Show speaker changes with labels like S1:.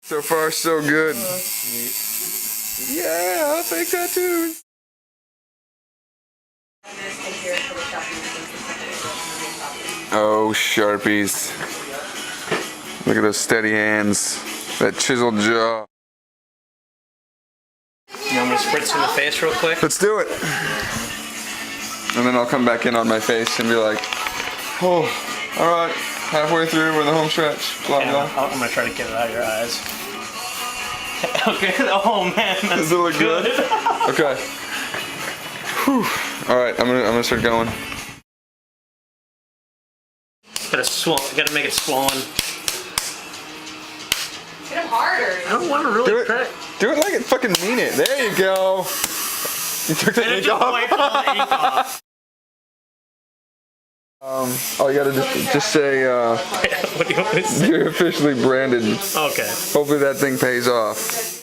S1: So far, so good. Yeah, I'll take that too. Oh, Sharpies. Look at those steady hands. That chiseled jaw.
S2: You want me to spritz in the face real quick?
S1: Let's do it. And then I'll come back in on my face and be like, oh, all right, halfway through, we're in the home stretch. Blah, blah.
S2: I'm gonna try to get it out of your eyes. Okay. Oh man, that's
S1: Does it look good? Okay. Whew. All right, I'm gonna start going.
S2: Gotta make it swollen.
S3: Get him harder.
S2: I don't want to really crack.
S1: Do it like it fucking mean it. There you go. You took the ink off. All you gotta just say,
S2: What do you want me to say?
S1: you're officially branded.
S2: Okay.
S1: Hopefully that thing pays off.